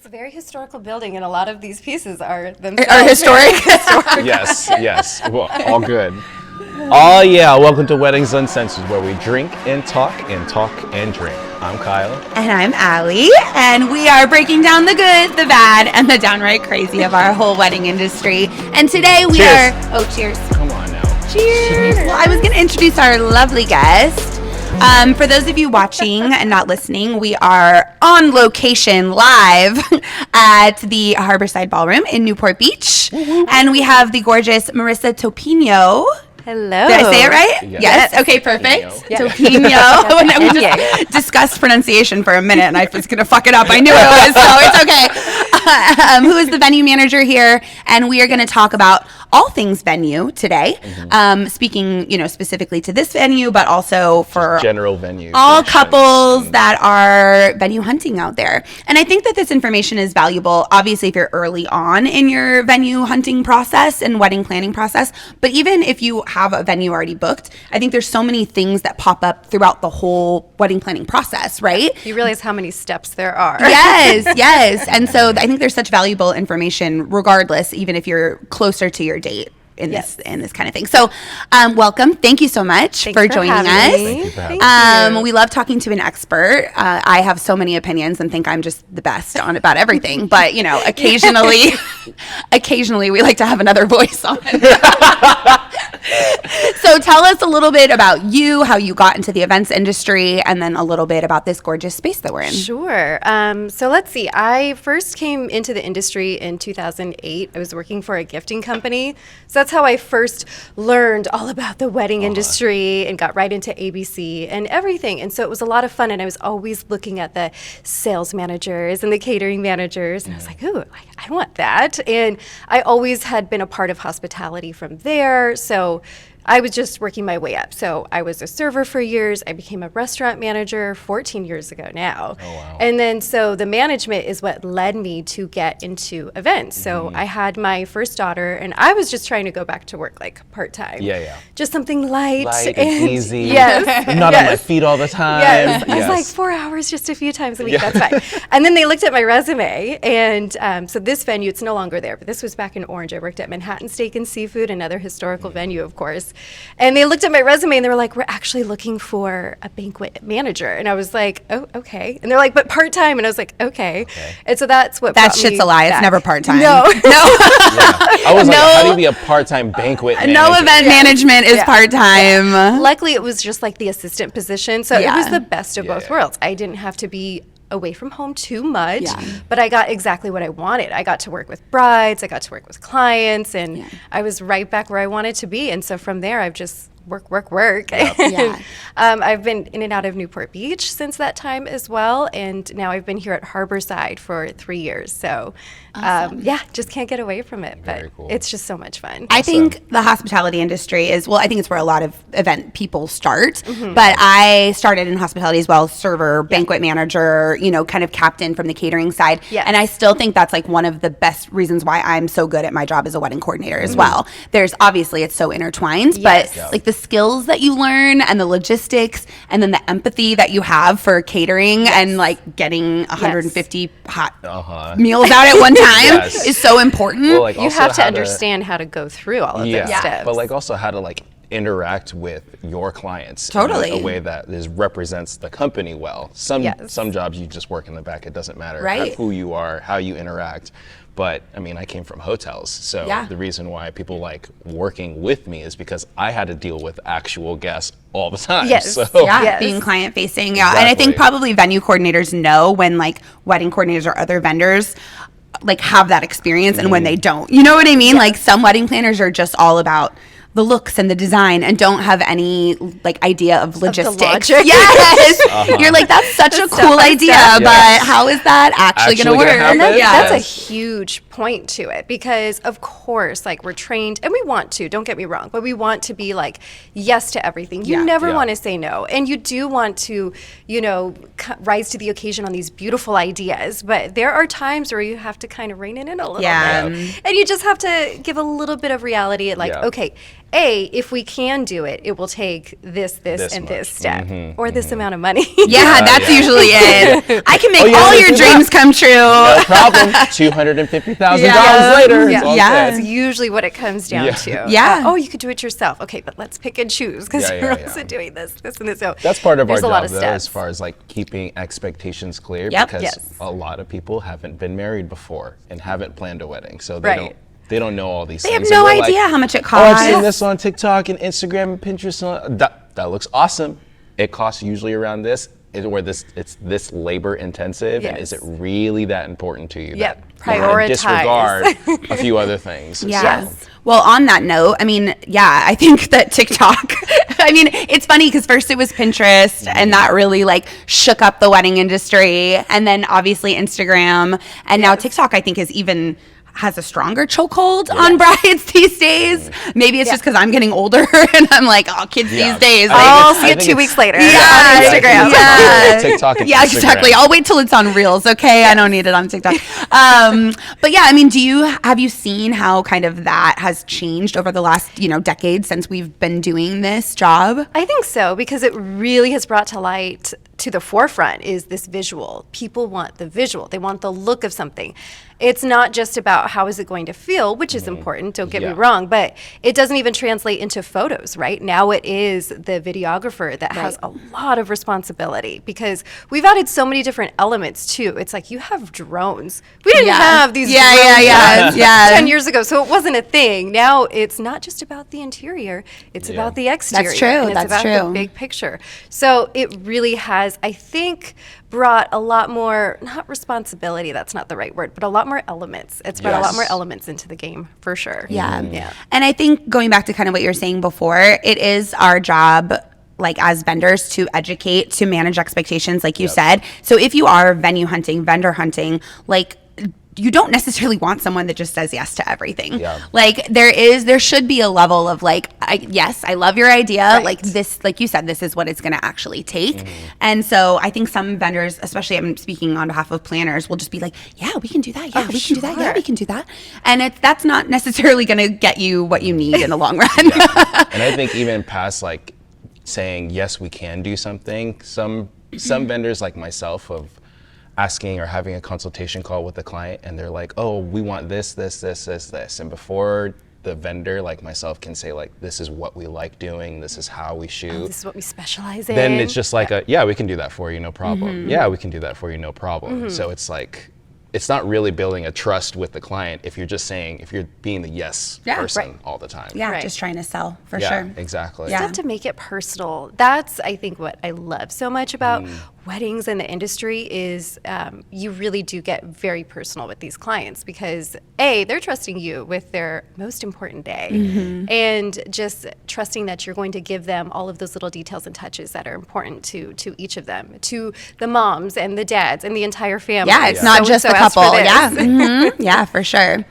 It's a very historical building, and a lot of these pieces are themselves. Are historic? Yes. Well, all good. Oh yeah, welcome to Weddings Uncensored, where we drink and talk and drink. I'm Kyle. And I'm Allie, and we are breaking down the good, the bad, and the downright crazy of our whole wedding industry. And today we Cheers. cheers. Come on now. Cheers. Well, I was going to introduce our lovely guest. For those of you watching and not listening, we are on location live at the Harborside Ballroom in Newport Beach. And we have the gorgeous Marisa Topinio. Hello. Did I say it right? Yes. Okay, perfect. Yeah. Topinio. And we just discussed pronunciation for a minute, and I was going to fuck it up. I knew it was, so it's okay. Who is the venue manager here? And we are going to talk about all things venue today. Speaking, specifically to this venue, but also for General venue. all couples that are venue hunting out there. And I think that this information is valuable, obviously, if you're early on in your venue hunting process and wedding planning process. But even if you have a venue already booked, I think there's so many things that pop up throughout the whole wedding planning process, right? You realize how many steps there are. Yes. And so I think there's such valuable information regardless, even if you're closer to your date in this kind of thing. So welcome. Thank you so much for joining us. Thank you for having me. We love talking to an expert. I have so many opinions and think I'm just the best on about everything. But, occasionally we like to have another voice on. So tell us a little bit about you, how you got into the events industry, and then a little bit about this gorgeous space that we're in. Sure. So let's see. I first came into the industry in 2008. I was working for a gifting company. So that's how I first learned all about the wedding industry and got right into ABC and everything. And so it was a lot of fun. And I was always looking at the sales managers and the catering managers. And I was like, ooh, I want that. And I always had been a part of hospitality from there. So I was just working my way up. So I was a server for years. I became a restaurant manager 14 years ago now. Oh, wow. And then so the management is what led me to get into events. So I had my first daughter, and I was just trying to go back to work like part-time. Yeah. Just something light and easy. Yes. Not on my feet all the time. Yes. I was like 4 hours just a few times a week. That's fine. And then they looked at my resume, and so this venue, it's no longer there, but this was back in Orange. I worked at Manhattan Steak and Seafood, another historical venue, of course. And they looked at my resume and they were like, we're actually looking for a banquet manager. And I was like, oh, okay. And they're like, but part-time. And I was like, okay. And so that's what That shit's a lie. It's never part-time. No. I was like, how do you be a part-time banquet manager? No event management is part-time. Luckily, it was just like the assistant position. So it was the best of both worlds. I didn't have to be away from home too much, but I got exactly what I wanted. I got to work with brides, I got to work with clients, and I was right back where I wanted to be. And so from there, I've just work. Yep. I've been in and out of Newport Beach since that time as well, and now I've been here at Harborside for 3 years. So just can't get away from it. Very But cool. it's just so much fun. I think the hospitality industry is, I think it's where a lot of event people start. But I started in hospitality as well, server, banquet manager, kind of captain from the catering side. Yes. And I still think that's like one of the best reasons why I'm so good at my job as a wedding coordinator as well. There's obviously, it's so intertwined, but like the skills that you learn and the logistics and then the empathy that you have for catering and like getting 150 hot meals out at one time is so important. Well, like, You also have to how understand how to go through all of those steps. But like also how to like interact with your clients Totally. in a way that represents the company well. Some jobs you just work in the back. It doesn't matter who you are, how you interact. But I mean, I came from hotels, so the reason why people like working with me is because I had to deal with actual guests all the time. Being client facing. Exactly. And I think probably venue coordinators know when like wedding coordinators or other vendors like have that experience and when they don't. You know what I mean? Like some wedding planners are just all about the looks and the design and don't have any like idea of logistics. Yes. You're like, that's such a cool idea, but how is that actually going to work? And that's a huge point to it, because of course, like, we're trained and we want to, don't get me wrong, but we want to be like yes to everything. You never want to say no, and you do want to, rise to the occasion on these beautiful ideas, but there are times where you have to kind of rein it in a little bit, and you just have to give a little bit of reality at like, okay, if we can do it, it will take this and this step, or this amount of money. Yeah, that's usually it. I can make all your dreams come true. No problem. $250,000 later. Yeah. It's That's usually what it comes down to. Yeah. You could do it yourself. Okay, but let's pick and choose because you're also doing this, and this. So that's part of our job, though, as far as like keeping expectations clear, because a lot of people haven't been married before and haven't planned a wedding, so they don't know all these things. They have no idea how much it costs. I've seen this on TikTok and Instagram and Pinterest. That looks awesome. It costs usually around this. It's this labor intensive, and is it really that important to you? Prioritize. Disregard a few other things. Yes. Well, on that note, I mean, I think that TikTok, I mean, it's funny because first it was Pinterest and that really like shook up the wedding industry, and then obviously Instagram, and now TikTok I think has a stronger chokehold on brides these days. Maybe it's just because I'm getting older and I'm like, kids these days. I'll see it 2 weeks later on Instagram. TikTok and Instagram. Exactly. I'll wait till it's on Reels, okay? I don't need it on TikTok. But I mean, have you seen how kind of that has changed over the last, decade since we've been doing this job? I think so, because it really has brought to light, to the forefront, is this visual. People want the visual. They want the look of something. It's not just about how is it going to feel, which is important, don't get me wrong, but it doesn't even translate into photos, right? Now it is the videographer that has a lot of responsibility, because we've added so many different elements too. It's like you have drones. We didn't have these drones 10 years ago, so it wasn't a thing. Now it's not just about the interior, it's about the exterior. That's true. And it's about the big picture. So it really has, I think, brought a lot more, not responsibility, that's not the right word, but a lot more elements. It's brought a lot more elements into the game, for sure. Yeah. And I think going back to kind of what you were saying before, it is our job, like as vendors, to educate, to manage expectations, like you said. So if you are venue hunting, vendor hunting, like, you don't necessarily want someone that just says yes to everything. Like there should be a level of like, I love your idea. Like this, like you said, this is what it's going to actually take. And so I think some vendors, especially I'm speaking on behalf of planners, will just be like, yeah, we can do that. Yeah, we can do that. Yeah, we can do that. And that's not necessarily going to get you what you need in the long run. And I think even past like saying, yes, we can do something, some vendors like myself of asking or having a consultation call with the client, and they're like, oh, we want this. And before the vendor like myself can say like, this is what we like doing, this is how we shoot, this is what we specialize in, then it's just like we can do that for you, no problem. Yeah, we can do that for you, no problem. So it's like, it's not really building a trust with the client if you're just saying, if you're being the yes person all the time. Just trying to sell, for sure. Exactly. You have to make it personal. That's, I think, what I love so much about weddings in the industry is you really do get very personal with these clients, because they're trusting you with their most important day, and just trusting that you're going to give them all of those little details and touches that are important to each of them, to the moms and the dads and the entire family. It's not just the couple. Yeah, for sure.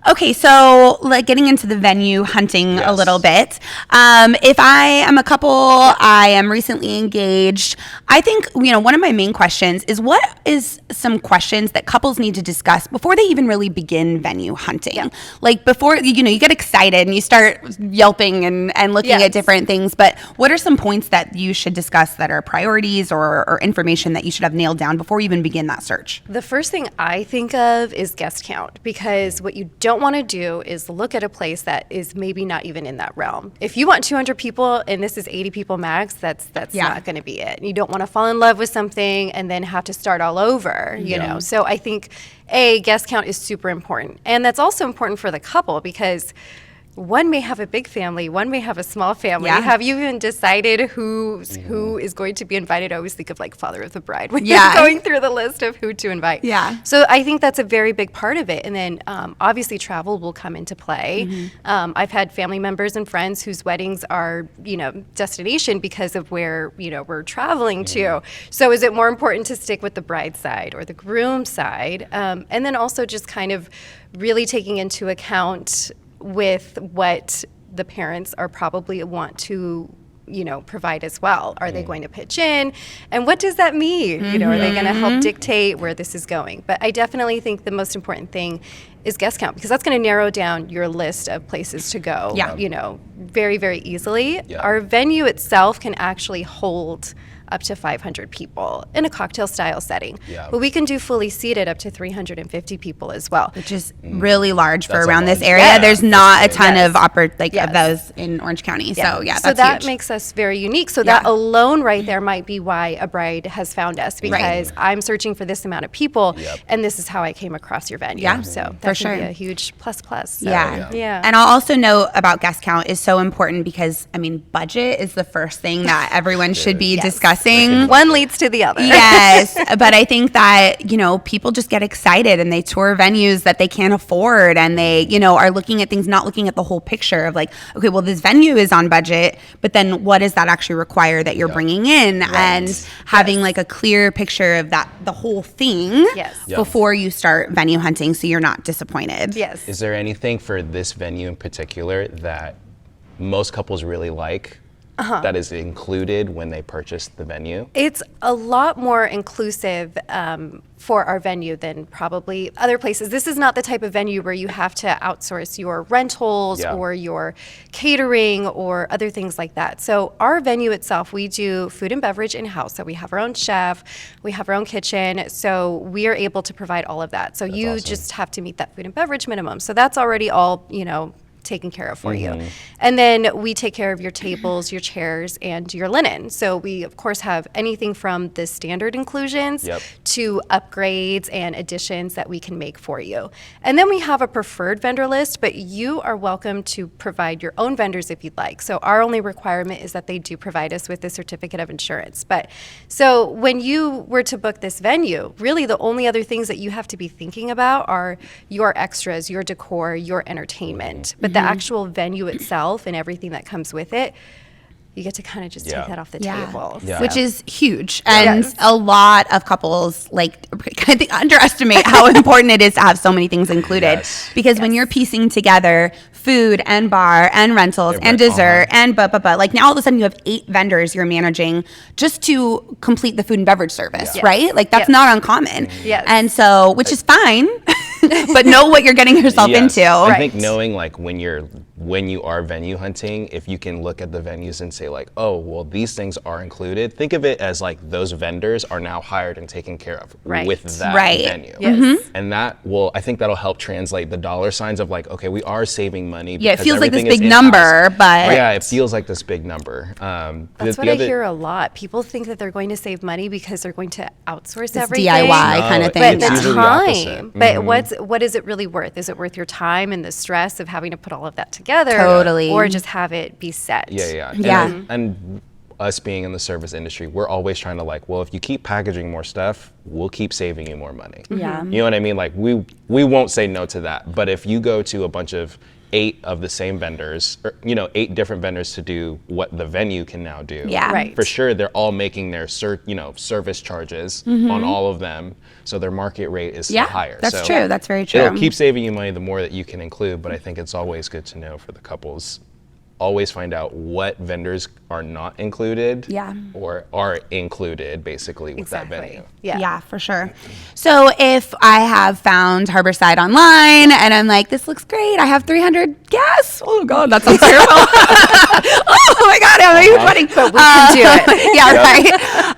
Okay, so like getting into the venue hunting a little bit. If I am a couple, I am recently engaged, I think, one of my main questions is, what is some questions that couples need to discuss before they even really begin venue hunting? Like before, you get excited and you start yelping and looking at different things, but what are some points that you should discuss that are priorities or information that you should have nailed down before you even begin that search? The first thing I think of is guest count, because what you don't want to do is look at a place that is maybe not even in that realm. If you want 200 people and this is 80 people max, that's not going to be it. You don't want to fall in love with something and then have to start all over, you know. So I think guest count is super important, and that's also important for the couple, because one may have a big family, one may have a small family. Have you even decided who is going to be invited? I always think of like father of the bride when you're going through the list of who to invite. So I think that's a very big part of it. And then obviously travel will come into play. I've had family members and friends whose weddings are, destination because of where, we're traveling to. So is it more important to stick with the bride side or the groom side? And then also just kind of really taking into account with what the parents are probably want to provide as well. Are they going to pitch in? And what does that mean? Are they going to help dictate where this is going? But I definitely think the most important thing is guest count, because that's going to narrow down your list of places to go, very, very easily. Yeah. Our venue itself can actually hold up to 500 people in a cocktail style setting. Yeah. But we can do fully seated up to 350 people as well. Which is really large for around this area. Yeah. There's not a ton of of those in Orange County. Yeah. So that's that huge. Makes us very unique. So that alone right there might be why a bride has found us, because I'm searching for this amount of people and this is how I came across your venue. Yeah. So that can be a huge plus. So, yeah. And I'll also note about guest count is so important because, budget is the first thing that everyone should be discussing. One leads to the other. Yes. But I think that, people just get excited and they tour venues that they can't afford, and they, are looking at things, not looking at the whole picture of like, okay, well, this venue is on budget, but then what does that actually require that you're bringing in? And having like a clear picture of that, the whole thing before you start venue hunting, so you're not disappointed. Yes. Is there anything for this venue in particular that most couples really like? That is included when they purchase the venue? It's a lot more inclusive for our venue than probably other places. This is not the type of venue where you have to outsource your rentals or your catering or other things like that. So our venue itself, we do food and beverage in-house. So we have our own chef, we have our own kitchen. So we are able to provide all of that. So that's awesome. Just have to meet that food and beverage minimum. So that's already all, taken care of for you. And then we take care of your tables, your chairs, and your linen. So we, of course, have anything from the standard inclusions to upgrades and additions that we can make for you. And then we have a preferred vendor list, but you are welcome to provide your own vendors if you'd like. So our only requirement is that they do provide us with a certificate of insurance. But so when you were to book this venue, really the only other things that you have to be thinking about are your extras, your decor, your entertainment. But the actual venue itself and everything that comes with it, you get to kind of just take that off the table. Yeah. Which is huge. And a lot of couples I think underestimate how important it is to have so many things included. Because when you're piecing together food and bar and rentals and dessert and like now all of a sudden you have 8 vendors you're managing just to complete the food and beverage service, right? Like that's not uncommon. And so, which is fine, but know what you're getting yourself into. I think knowing like when you are venue hunting, if you can look at the venues and say like, oh, well, these things are included. Think of it as like those vendors are now hired and taken care of with that venue. And that will, I think that'll help translate the dollar signs of like, okay, we are saving money. Yeah, it feels like this big number, but it feels like this big number. That's what I hear a lot. People think that they're going to save money because they're going to outsource everything. DIY kind of thing. But the time. But what is it really worth? Is it worth your time and the stress of having to put all of that together? Totally. Or just have it be set? And us being in the service industry, we're always trying to like, well, if you keep packaging more stuff, we'll keep saving you more money. Yeah. You know what I mean? Like we won't say no to that. But if you go to a bunch of 8 of the same vendors, or 8 different vendors to do what the venue can now do. For sure, they're all making their service charges on all of them, so their market rate is higher. That's true. That's very true. It'll keep saving you money the more that you can include, but I think it's always good to know for the couples. Always find out what vendors are not included or are included basically with that venue. Yeah, for sure. So if I have found Harborside online and I'm like, this looks great, I have 300 guests. Oh God, that sounds terrible. Oh my God, I'm a huge wedding. But we can do it.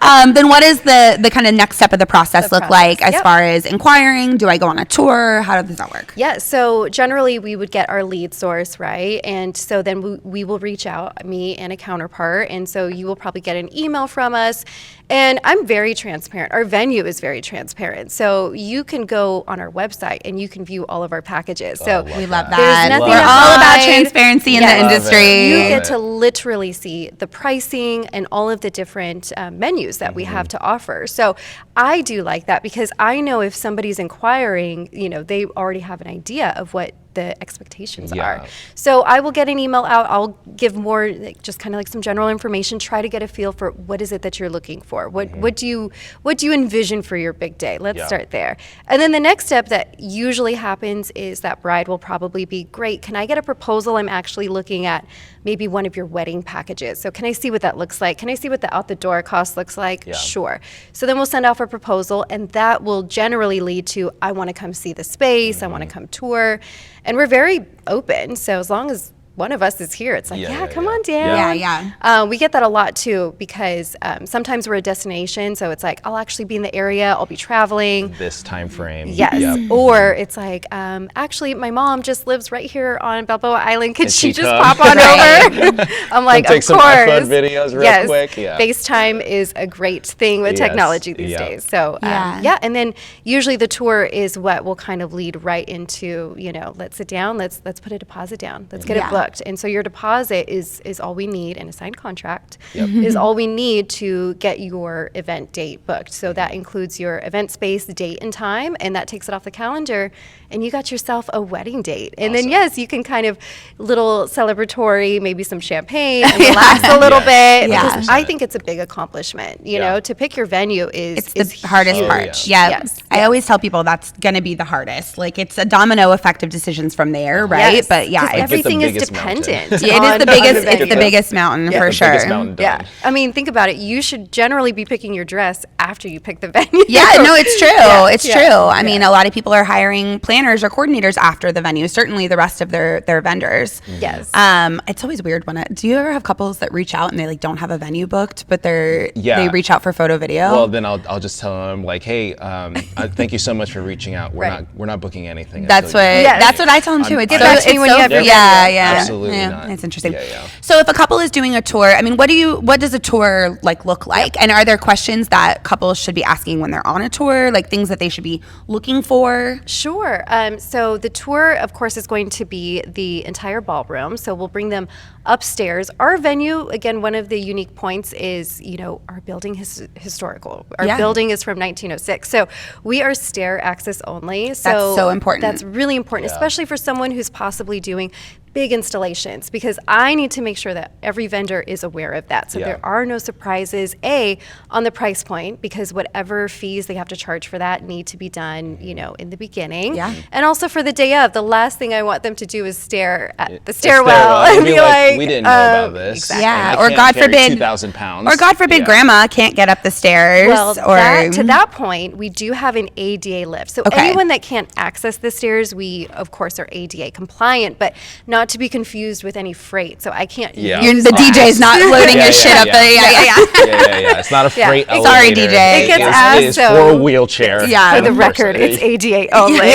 Right. Then what is the kind of next step of the process look like as far as inquiring? Do I go on a tour? How does that work? Yeah, so generally we would get our lead source, right? And so then we will reach out, me and a counterpart, and so you will probably get an email from us. And I'm very transparent. Our venue is very transparent. So you can go on our website and you can view all of our packages. So we love that. We're all about transparency in the industry. You get to literally see the pricing and all of the different menus that we have to offer. So I do like that because I know if somebody's inquiring, they already have an idea of what the expectations are. So I will get an email out. I'll give more, just kind of like some general information, try to get a feel for what is it that you're looking for. for? What do you envision for your big day? Let's start there. And then the next step that usually happens is that bride will probably be, great, can I get a proposal? I'm actually looking at maybe one of your wedding packages. So can I see what that looks like? Can I see what the out the door cost looks like? Yeah. Sure. So then we'll send off a proposal, and that will generally lead to, I want to come see the space, I want to come tour. And we're very open. So as long as one of us is here, it's like, come on down. We get that a lot too, because sometimes we're a destination, so it's like, I'll actually be in the area, I'll be traveling. This time frame. Yes. Yep. Or it's like, actually, my mom just lives right here on Balboa Island. Could she just pop on over? I'm like, take some iPhone videos real quick. Yeah. FaceTime is a great thing with technology these days. So, and then usually the tour is what will kind of lead right into, let's sit down, let's put a deposit down, let's get it booked. And so your deposit is all we need, and a signed contract is all we need to get your event date booked. So that includes your event space, date, and time, and that takes it off the calendar, and you got yourself a wedding date. And then you can kind of little celebratory, maybe some champagne, and relax a little bit. Because I think it's a big accomplishment. You know, to pick your venue is the hardest part. Yes. I always tell people that's going to be the hardest. Like, it's a domino effect of decisions from there, right? Yes. But everything is dependent. It is the biggest. It's the biggest mountain for sure. I mean, think about it. You should generally be picking your dress after you pick the venue. No, it's true. It's true. I mean, a lot of people are hiring planners or coordinators after the venue. Certainly, the rest of their vendors. Yes. It's always weird when do you ever have couples that reach out and they don't have a venue booked, but they reach out for photo video? Well, then I'll just tell them like, hey, thank you so much for reaching out. We're not booking anything. That's what I tell them too. It's back to you when you have your Absolutely not. It's interesting. So if a couple is doing a tour, I mean, what does a tour look like? And are there questions that couples should be asking when they're on a tour, like things that they should be looking for? Sure. So the tour, of course, is going to be the entire ballroom. So we'll bring them upstairs. Our venue, again, one of the unique points is, our building is historical. Our building is from 1906. So we are stair access only. So that's so important. That's really important, especially for someone who's possibly doing big installations, because I need to make sure that every vendor is aware of that. So there are no surprises, on the price point, because whatever fees they have to charge for that need to be done, in the beginning. Yeah. And also for the day of, the last thing I want them to do is stare at the stairwell and be like, we didn't know about this. Exactly. Yeah. Or God forbid, 2,000 pounds. Or God forbid, grandma can't get up the stairs. Well, to that point, we do have an ADA lift. So anyone that can't access the stairs, we of course are ADA compliant, but not to be confused with any freight. So I can't use the DJ's not loading your shit up there. It's not a freight elevator. Sorry, DJ. It gets asked. It is for a wheelchair. For the record, it's ADA only.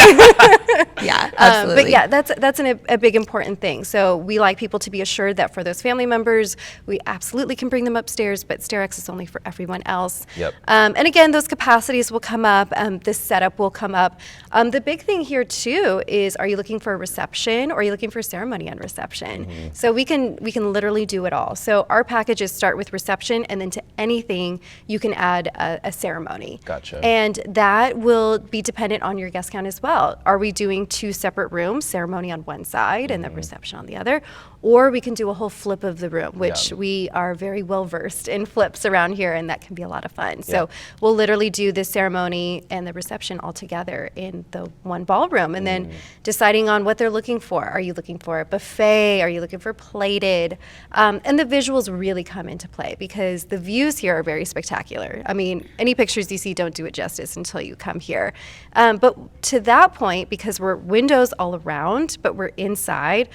Absolutely. But that's a big important thing. So we like people to be assured that for those family members, we absolutely can bring them upstairs, but stair access only for everyone else. Yep. And again, those capacities will come up. The setup will come up. The big thing here too is, are you looking for a reception or are you looking for ceremony and reception? Mm-hmm. So we can literally do it all. So our packages start with reception, and then to anything you can add a ceremony. Gotcha. And that will be dependent on your guest count as well. Are we doing 2 separate rooms, ceremony on one side and the reception on the other? Or we can do a whole flip of the room, which we are very well versed in flips around here, and that can be a lot of fun. So we'll literally do the ceremony and the reception all together in the one ballroom, and then deciding on what they're looking for. Are you looking for a buffet? Are you looking for plated? And the visuals really come into play, because the views here are very spectacular. I mean, any pictures you see don't do it justice until you come here. But to that point, because we're windows all around, but we're inside,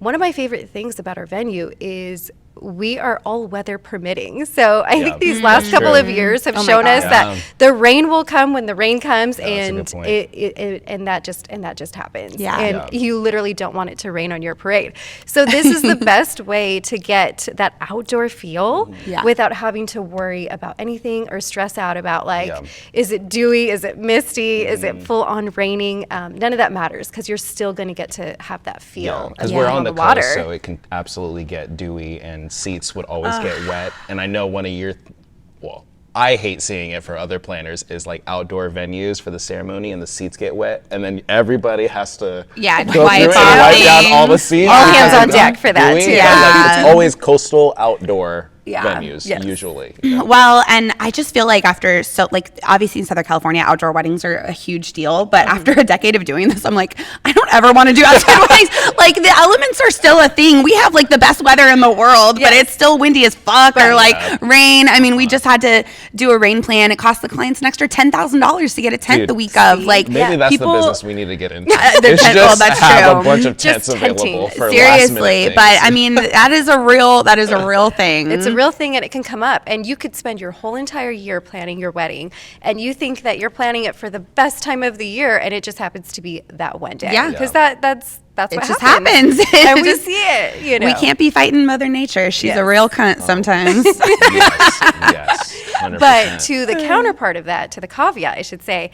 one of my favorite things about our venue is we are all weather permitting. So I think these last couple of years have shown us that the rain will come when the rain comes, and that just happens. And you literally don't want it to rain on your parade. So this is the best way to get that outdoor feel without having to worry about anything or stress out about is it dewy, is it misty, is it full on raining? None of that matters, because you're still going to get to have that feel. Because we're on the water, coast, so it can absolutely get dewy, and seats would always get wet. And I know one of your, I hate seeing it for other planners, is outdoor venues for the ceremony and the seats get wet, and then everybody has to go through it and wipe down all the seats. All hands on deck for that too. It's always coastal outdoor venues usually. Well, and I just feel like obviously in Southern California, outdoor weddings are a huge deal. But after a decade of doing this, I'm like, I don't ever want to do outside weddings. Like the elements are still a thing. We have like the best weather in the world, but it's still windy as fuck or like rain. I mean, we just had to do a rain plan. It cost the clients an extra $10,000 to get a tent the week of. Like maybe that's the business we need to get into. That's have true. a bunch of tents available for seriously, but I mean that is a real thing. It's a real thing, and it can come up. And you could spend your whole entire year planning your wedding, and you think that you're planning it for the best time of the year, and it just happens to be that one day. Yeah, because that's what just happens. happens. And we see it. You know, we can't be fighting Mother Nature. She's a real cunt sometimes. Yes, 100%. But to the counterpart of that, to the caveat, I should say,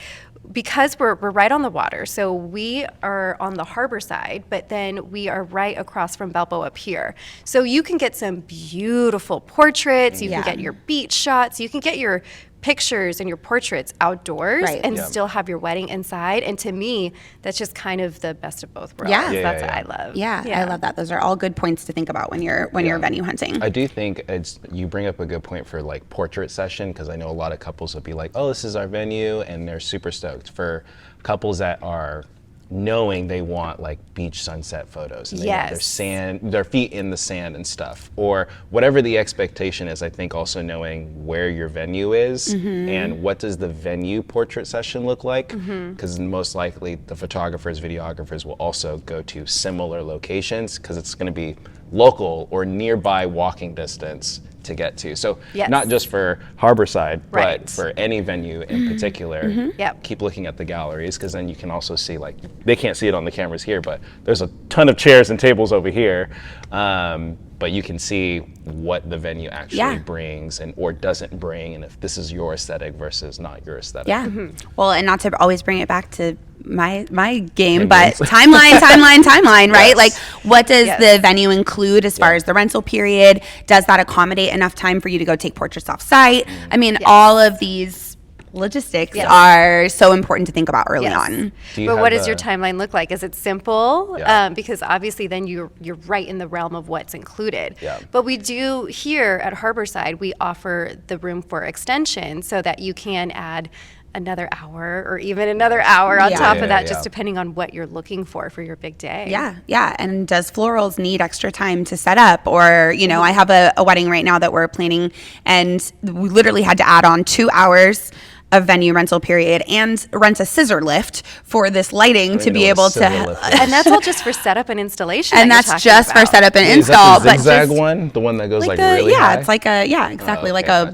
because we're right on the water, so we are on the harbor side, but then we are right across from Balboa Pier. So you can get some beautiful portraits, you can get your beach shots, you can get your pictures and your portraits outdoors and still have your wedding inside. And to me, that's just kind of the best of both worlds. That's what I love. I love that. Those are all good points to think about when you're venue hunting. I do think you bring up a good point for like portrait session, because I know a lot of couples will be like, oh, this is our venue, and they're super stoked. For couples that are knowing they want like beach sunset photos, and they want their feet in the sand and stuff, or whatever the expectation is. I think also knowing where your venue is and what does the venue portrait session look like, because most likely the photographers, videographers will also go to similar locations, because it's going to be local or nearby walking distance to get to. So not just for Harborside, but for any venue in particular, keep looking at the galleries, because then you can also see, like, they can't see it on the cameras here, but there's a ton of chairs and tables over here. But you can see what the venue actually brings or doesn't bring, and if this is your aesthetic versus not your aesthetic. Yeah. Well, and not to always bring it back to my game, but timeline, right? Like, what does the venue include as far as the rental period? Does that accommodate enough time for you to go take portraits off site? I mean, all of these logistics are so important to think about early on. But what does your timeline look like? Is it simple? Because obviously then you're right in the realm of what's included. But we do here at Harborside, we offer the room for extension so that you can add another hour or even another hour on top of that, just depending on what you're looking for your big day. Yeah. And does florals need extra time to set up? Or, you know, I have a wedding right now that we're planning, and we literally had to add on 2 hours of venue rental period and rent a scissor lift for this lighting to be able to. And that's all just for setup and installation. And that's just for setup and install. Is that the zigzag one, the one that goes like really high? It's like exactly like a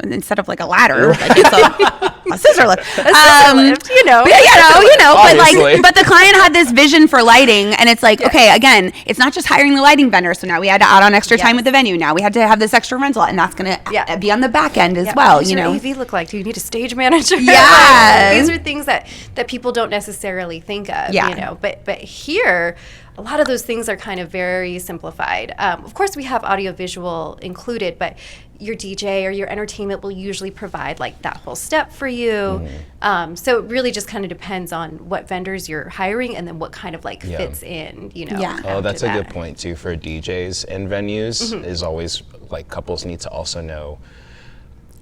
instead of like a ladder, like it's a scissor lift. You know. But the client had this vision for lighting, and it's like, okay, again, it's not just hiring the lighting vendor. So now we had to add on extra time with the venue. Now we had to have this extra rental, and that's going to be on the back end as well. What does your AV look like? Do you need a stage manager? These are things that people don't necessarily think of. You know, but here, a lot of those things are kind of very simplified. Of course, we have audiovisual included, but your DJ or your entertainment will usually provide like that whole step for you. So it really just kind of depends on what vendors you're hiring and then what kind of like fits in, you know. Oh, that's a good point too for DJs and venues is always like couples need to also know.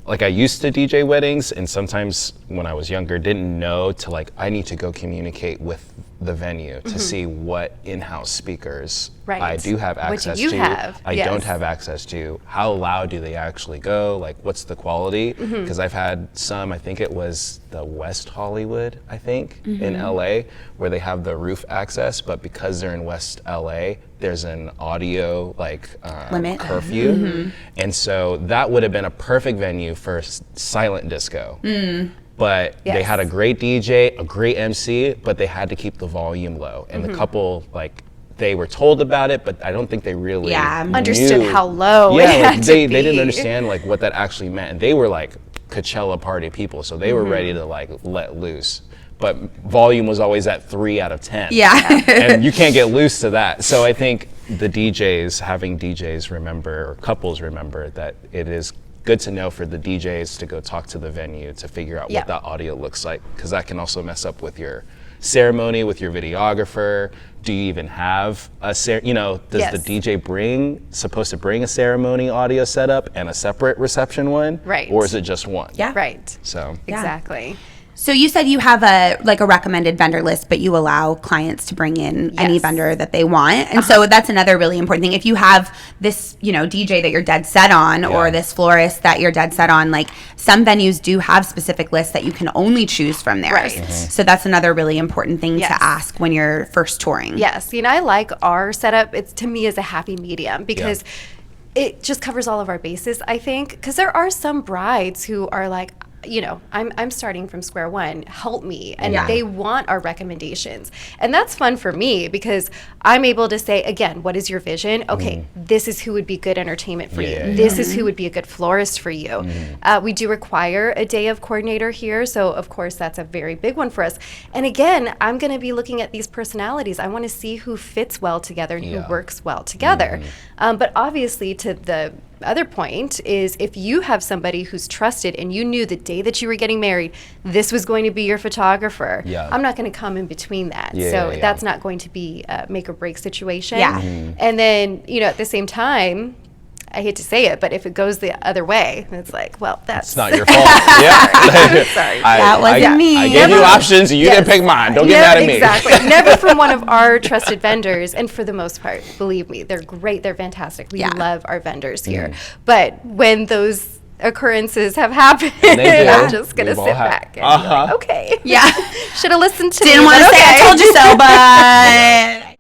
Like I used to DJ weddings, and sometimes when I was younger, didn't know to like, I need to go communicate with the venue to see what in-house speakers I do have access to. I don't have access to. How loud do they actually go? Like, what's the quality? Because I've had some, I think it was the West Hollywood, I think, in LA, where they have the roof access, but because they're in West LA, there's an audio like limit curfew. And so that would have been a perfect venue for silent disco. But they had a great DJ, a great MC, but they had to keep the volume low. And the couple, like, they were told about it, but I don't think they really understood how low it had to they be. didn't understand like what that actually meant. And they were like Coachella party people, so they were ready to like let loose. But volume was always at 3 out of 10. And you can't get loose to that. So I think the DJs, having DJs remember, or couples remember, that it is good to know for the DJs to go talk to the venue to figure out what that audio looks like, because that can also mess up with your ceremony, with your videographer. Do you even have a does the DJ supposed to bring a ceremony audio setup and a separate reception one? Right. Or is it just one? Yeah. Right. So Exactly. So you said you have a recommended vendor list, but you allow clients to bring in any vendor that they want. And so that's another really important thing. If you have this, DJ that you're dead set on, or this florist that you're dead set on, like some venues do have specific lists that you can only choose from theirs. Right. Mm-hmm. So that's another really important thing to ask when you're first touring. Yes. I like our setup. It's, to me, is a happy medium, because it just covers all of our bases, I think. Because there are some brides who are like, I'm starting from square one, help me. And they want our recommendations. And that's fun for me, because I'm able to say, again, what is your vision? Okay, this is who would be good entertainment for you. This is who would be a good florist for you. We do require a day of coordinator here. So, of course, that's a very big one for us. And again, I'm going to be looking at these personalities. I want to see who fits well together and who works well together. But obviously, to the other point is, if you have somebody who's trusted and you knew the day that you were getting married, this was going to be your photographer, I'm not going to come in between that. That's not going to be a make or break situation. And then, at the same time, I hate to say it, but if it goes the other way, it's like, well, that's not your fault. Sorry. That wasn't me. I gave you options, and you didn't pick mine. Don't get mad at me. Exactly. Never from one of our trusted vendors. And for the most part, believe me, they're great. They're fantastic. We love our vendors here. But when those occurrences have happened, I'm just going to sit back and be like, okay. Yeah. Should have listened to Didn't me. want to say I told you so, but